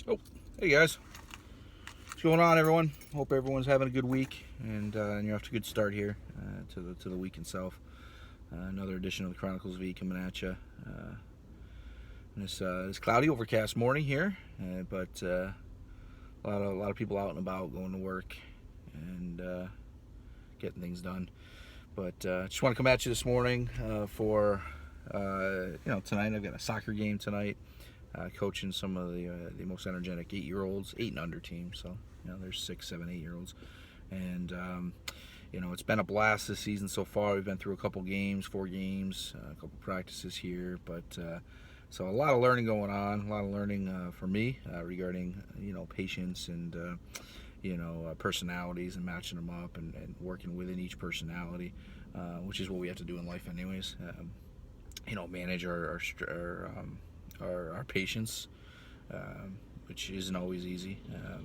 Oh, hey guys. What's going on, everyone? Hope everyone's having a good week and you're off to a good start here to the week itself. Another edition of the Chronicles V coming at you. This cloudy, overcast morning here, but a lot of people out and about going to work and getting things done. But just want to come at you this morning for tonight. I've got a soccer game tonight. Coaching some of the most energetic 8-year-olds, 8 and under teams. So there's 6, 7, 8-year-olds, and it's been a blast this season so far. We've been through a couple games, 4 games, a couple practices here, but so a lot of learning going on, a lot of learning for me regarding patience and personalities and matching them up and working within each personality, which is what we have to do in life anyways. Manage our patience, which isn't always easy,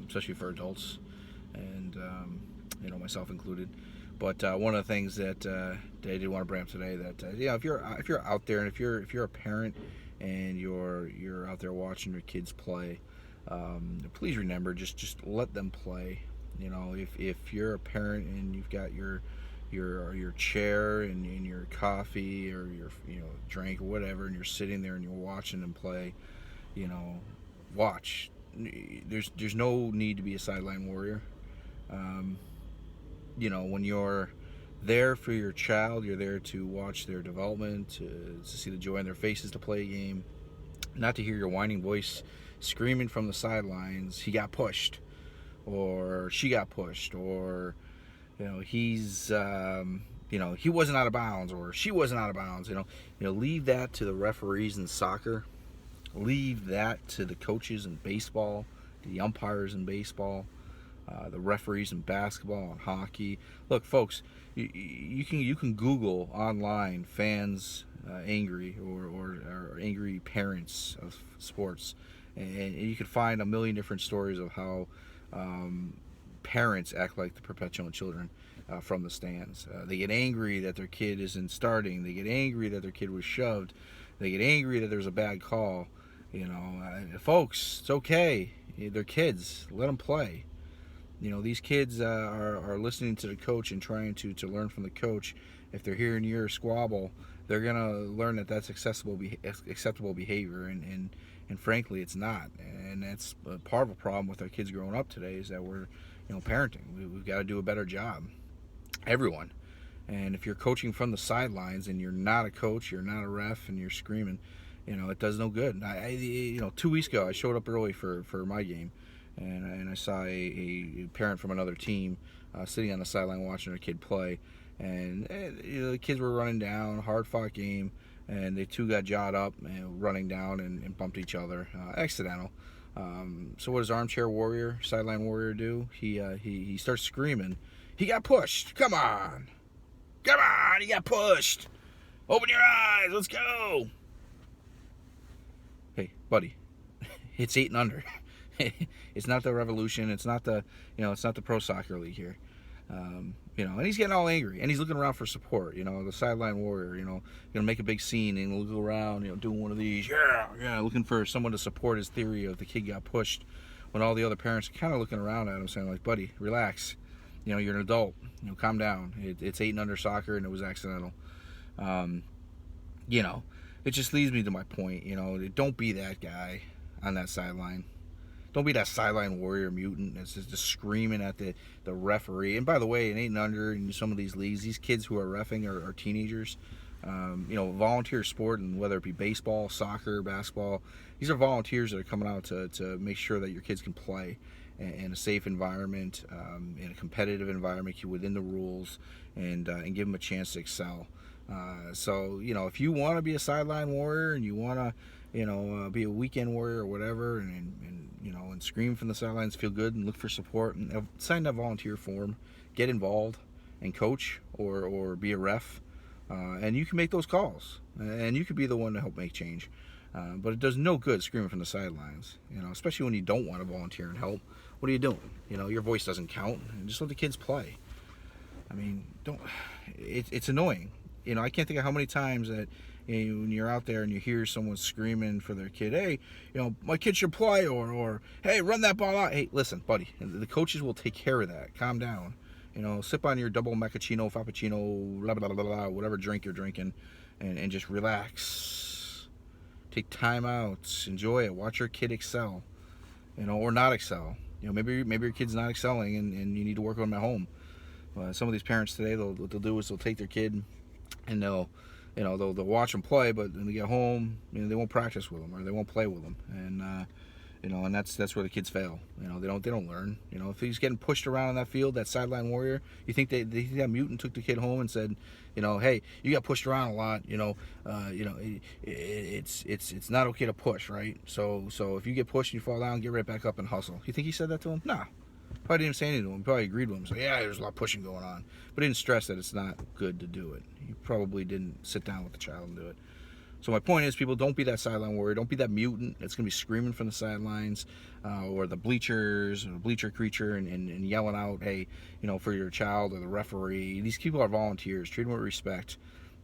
especially for adults, and myself included. But one of the things that I did want to bring up today, that if you're out there and if you're a parent and you're out there watching your kids play, please remember, just let them play. If you're a parent and you've got your chair and your coffee or your drink or whatever, and you're sitting there and you're watching them play, watch. There's no need to be a sideline warrior. When you're there for your child, you're there to watch their development, to see the joy in their faces, to play a game, not to hear your whining voice screaming from the sidelines, he got pushed or she got pushed, or he's he wasn't out of bounds or she wasn't out of bounds. Leave that to the referees in soccer. Leave that to the coaches in baseball, the umpires in baseball, the referees in basketball and hockey. Look, folks, you can Google online fans angry or angry parents of sports, and you can find a million different stories of how parents act like the perpetual children from the stands. They get angry that their kid isn't starting. They get angry that their kid was shoved. They get angry that there's a bad call. Folks, it's okay. They're kids. Let them play. These kids are listening to the coach and trying to learn from the coach. If they're hearing your squabble, they're gonna learn that that's acceptable behavior, and frankly, it's not. And that's part of a problem with our kids growing up today, is that we're parenting. We've got to do a better job. Everyone. And if you're coaching from the sidelines and you're not a coach, you're not a ref, and you're screaming, it does no good. 2 weeks ago, I showed up early for my game, and I saw a parent from another team sitting on the sideline watching their kid play, and the kids were running down, hard-fought game, and they two got jawed up and running down and bumped each other, accidental. So what does Armchair Warrior, Sideline Warrior do? He starts screaming, he got pushed, come on, he got pushed, open your eyes, let's go. Hey, buddy, it's 8 and under. It's not the Revolution, it's not the Pro Soccer League here. And he's getting all angry, and he's looking around for support. The Sideline Warrior, gonna make a big scene, and look around, doing one of these, looking for someone to support his theory of the kid got pushed, when all the other parents are kind of looking around at him, saying like, buddy, relax, you're an adult, calm down. It's 8 and under soccer, and it was accidental. It just leads me to my point. Don't be that guy on that sideline. Don't be that sideline warrior mutant that's just screaming at the referee. And by the way, in 8 and under, in some of these leagues, these kids who are reffing are teenagers. Volunteer sport, and whether it be baseball, soccer, basketball, these are volunteers that are coming out to make sure that your kids can play in a safe environment, in a competitive environment, within the rules, and give them a chance to excel. So if you want to be a sideline warrior and you want to be a weekend warrior or whatever, and scream from the sidelines, feel good, and look for support, and sign that volunteer form, get involved and coach or be a ref, and you can make those calls, and you could be the one to help make change. But it does no good screaming from the sidelines, especially when you don't want to volunteer and help. What are you doing? Your voice doesn't count, and just let the kids play. It's annoying. I can't think of how many times that when you're out there and you hear someone screaming for their kid, hey, my kid should play, or hey, run that ball out. Hey, listen, buddy, the coaches will take care of that. Calm down. Sip on your double macchiato, frappuccino, blah, blah, blah, blah, whatever drink you're drinking, and just relax. Take time out. Enjoy it. Watch your kid excel, or not excel. Maybe your kid's not excelling and you need to work on them at home. Some of these parents today, what they'll do is they'll take their kid and they'll watch them play, but when they get home, they won't practice with them or they won't play with them, and that's where the kids fail. They don't learn. If he's getting pushed around on that field, that sideline warrior, you think they think that mutant took the kid home and said, hey, you got pushed around a lot. It's not okay to push, right? So if you get pushed and you fall down, get right back up and hustle. You think he said that to him? Nah. Probably didn't say anything to him. Probably agreed with him. So yeah, there's a lot of pushing going on, but didn't stress that it's not good to do it. He probably didn't sit down with the child and do it. So my point is, people, don't be that sideline warrior. Don't be that mutant that's going to be screaming from the sidelines or the bleachers or the bleacher creature and yelling out, hey, for your child or the referee. These people are volunteers. Treat them with respect.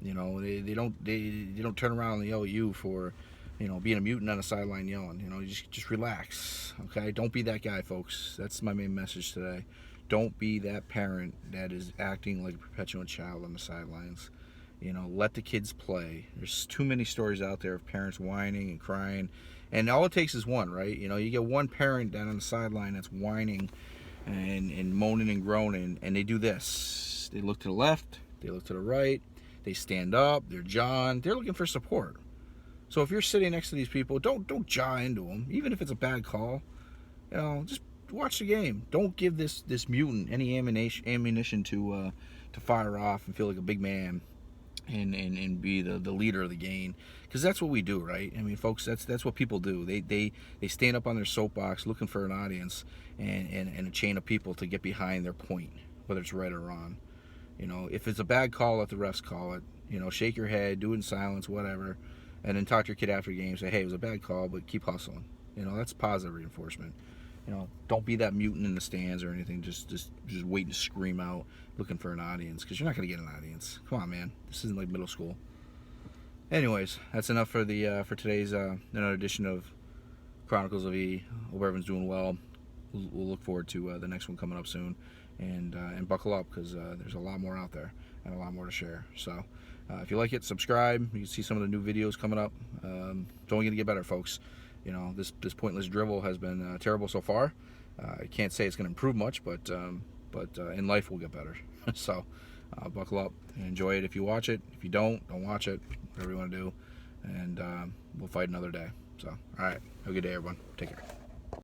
They don't turn around and yell at you for being a mutant on a sideline yelling. Just relax. Okay, don't be that guy, folks. That's my main message today. Don't be that parent that is acting like a perpetual child on the sidelines. Let the kids play. There's too many stories out there of parents whining and crying, and all it takes is one, right? You get one parent down on the sideline that's whining and moaning and groaning, and they do this. They look to the left, they look to the right, they stand up, they're jawing, they're looking for support. So if you're sitting next to these people, don't jaw into them, even if it's a bad call. Just watch the game. Don't give this mutant any ammunition to fire off and feel like a big man and be the leader of the game, because that's what we do, right? I mean, folks, that's what people do. They stand up on their soapbox looking for an audience and a chain of people to get behind their point, whether it's right or wrong. If it's a bad call, let the refs call it. Shake your head, do it in silence, whatever, and then talk to your kid after the game. Say, hey, it was a bad call, but keep hustling. That's positive reinforcement. Don't be that mutant in the stands or anything. Just waiting to scream out, looking for an audience, because you're not going to get an audience. Come on, man. This isn't like middle school. Anyways, that's enough for for today's another edition of Chronicles of E. Hope everyone's doing well. We'll look forward to the next one coming up soon, and buckle up, because there's a lot more out there and a lot more to share. So if you like it, subscribe. You can see some of the new videos coming up. It's only going to get better, folks. This pointless drivel has been terrible so far. I can't say it's going to improve much, but in life we'll get better. So buckle up and enjoy it if you watch it. If you don't watch it. Whatever you want to do, and we'll fight another day. So, all right, have a good day, everyone. Take care.